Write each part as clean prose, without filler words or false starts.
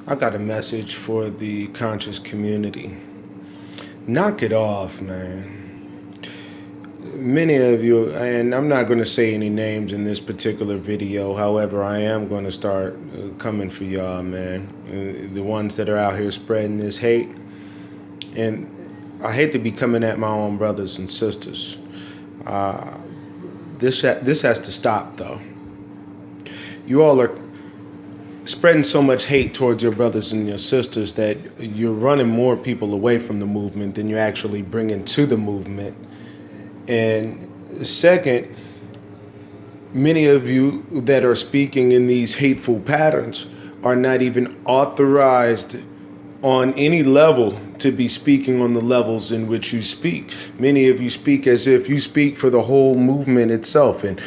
I got a message for the conscious community. Knock it off, man. Many of you, and I'm not going to say any names in this particular video, however, I am going to start coming for y'all, man. The ones that are out here spreading this hate. And I hate to be coming at my own brothers and sisters. This has to stop, though. You all are spreading so much hate towards your brothers and your sisters that you're running more people away from the movement than you're actually bringing to the movement. And second, many of you that are speaking in these hateful patterns are not even authorized on any level to be speaking on the levels in which you speak. Many of you speak as if you speak for the whole movement itself, and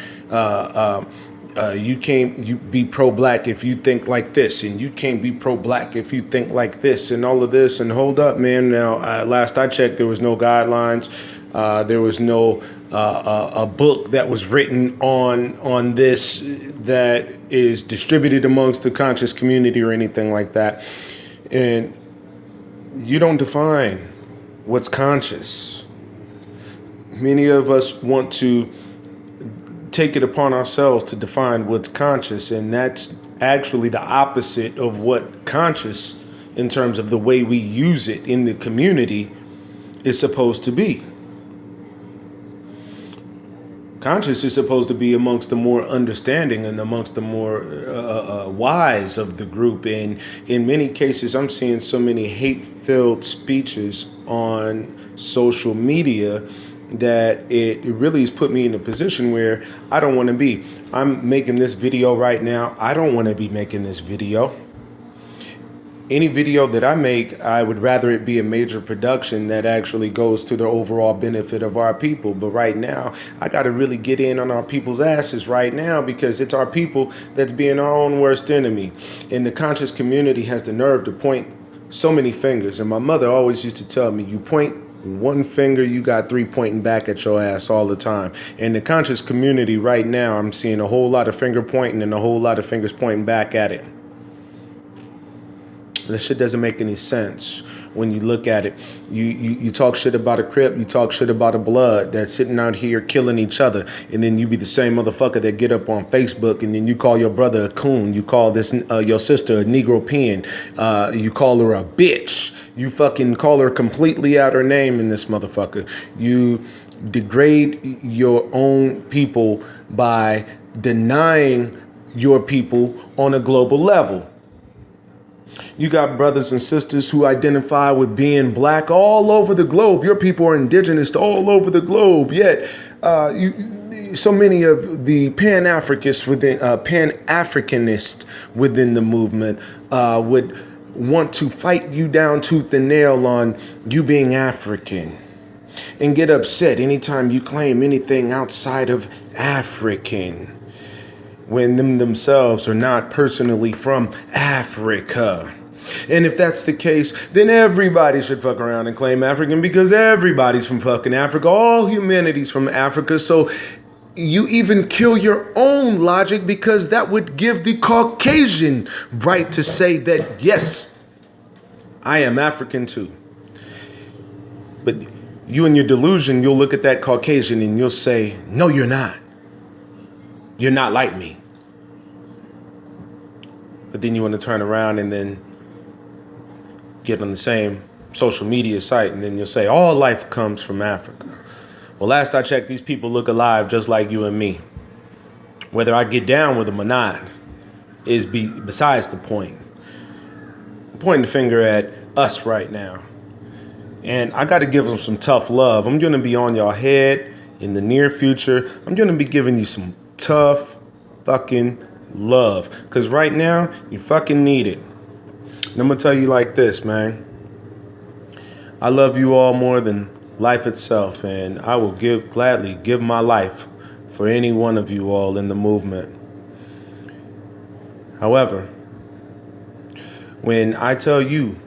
you can't be pro-black if you think like this, and you can't be pro-black if you think like this, and all of this. And hold up, man. Now, last I checked, there was no guidelines. There was no a book that was written on this that is distributed amongst the conscious community or anything like that. And you don't define what's conscious. Many of us want to take it upon ourselves to define what's conscious, and that's actually the opposite of what conscious, in terms of the way we use it in the community, is supposed to be. Conscious is supposed to be amongst the more understanding and amongst the more wise of the group. And in many cases, I'm seeing so many hate-filled speeches on social media that it really has put me in a position where I don't want to be. I'm making this video right now. I don't want to be making this video. Any video that I make, I would rather it be a major production that actually goes to the overall benefit of our people. But right now, I got to really get in on our people's asses right now, because it's our people that's being our own worst enemy. And the conscious community has the nerve to point so many fingers. And my mother always used to tell me, you point one finger, you got three pointing back at your ass all the time. In the conscious community right now, I'm seeing a whole lot of finger pointing and a whole lot of fingers pointing back at it. This shit doesn't make any sense when you look at it. You talk shit about a Crip, you talk shit about a Blood that's sitting out here killing each other, and then you be the same motherfucker that get up on Facebook and then you call your brother a coon, you call this your sister a Negro pen, you call her a bitch, you fucking call her completely out her name in this motherfucker. You degrade your own people by denying your people on a global level. You got brothers and sisters who identify with being black all over the globe. Your people are indigenous to all over the globe. Yet, so many of the Pan-Africanists within the movement would want to fight you down tooth and nail on you being African, and get upset anytime you claim anything outside of African, when themselves are not personally from Africa. And if that's the case, then everybody should fuck around and claim African, because everybody's from fucking Africa. All humanity's from Africa. So you even kill your own logic, because that would give the Caucasian right to say that, yes, I am African too. But you and your delusion, you'll look at that Caucasian and you'll say, no, you're not. You're not like me. But then you want to turn around and then get on the same social media site, and then you'll say all life comes from Africa. Well, last I checked, these people look alive just like you and me. Whether I get down with them or not is besides the point. I'm pointing the finger at us right now. And I got to give them some tough love. I'm going to be on your head in the near future. I'm going to be giving you some tough fucking love, because right now you fucking need it. And I'm gonna tell you like this, man. I love you all more than life itself, and I will gladly give my life for any one of you all in the movement. However, when I tell you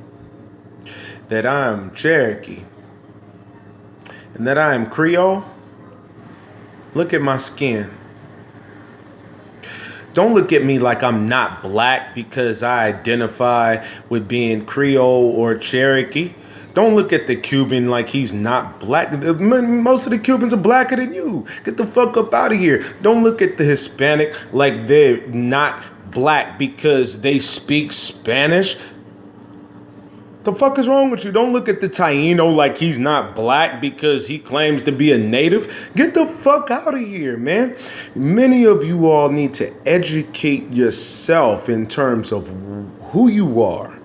that I am Cherokee and that I am Creole, look at my skin. Don't look at me like I'm not black because I identify with being Creole or Cherokee. Don't look at the Cuban like he's not black. Most of the Cubans are blacker than you. Get the fuck up out of here. Don't look at the Hispanic like they're not black because they speak Spanish. The fuck is wrong with you? Don't look at the Taino like he's not black because he claims to be a native. Get the fuck out of here, man. Many of you all need to educate yourself in terms of who you are.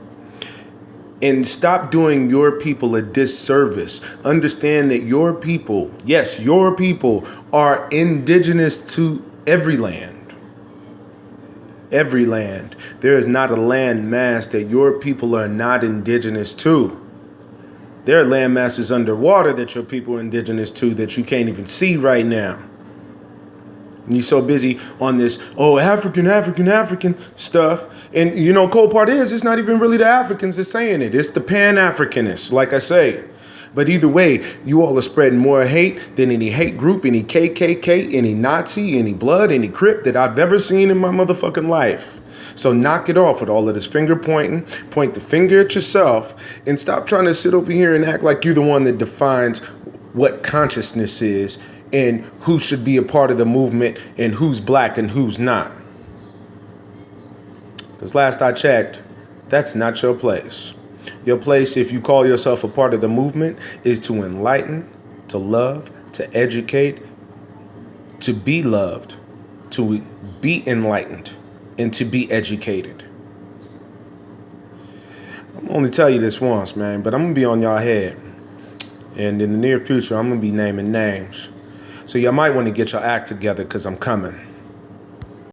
And stop doing your people a disservice. Understand that your people, yes, your people are indigenous to every land. Every land. There is not a land mass that your people are not indigenous to. There are land masses underwater that your people are indigenous to that you can't even see right now. And you're so busy on this, African stuff. And you know, cold part is, it's not even really the Africans that's saying it. It's the Pan-Africanists, like I say. But either way, you all are spreading more hate than any hate group, any KKK, any Nazi, any Blood, any Crip that I've ever seen in my motherfucking life. So knock it off with all of this finger pointing. Point the finger at yourself and stop trying to sit over here and act like you're the one that defines what consciousness is and who should be a part of the movement and who's black and who's not. Because last I checked, that's not your place. Your place, if you call yourself a part of the movement, is to enlighten, to love, to educate, to be loved, to be enlightened, and to be educated. I'm gonna only tell you this once, man, but I'm gonna be on y'all head. And in the near future, I'm gonna be naming names. So y'all might want to get your act together because I'm coming.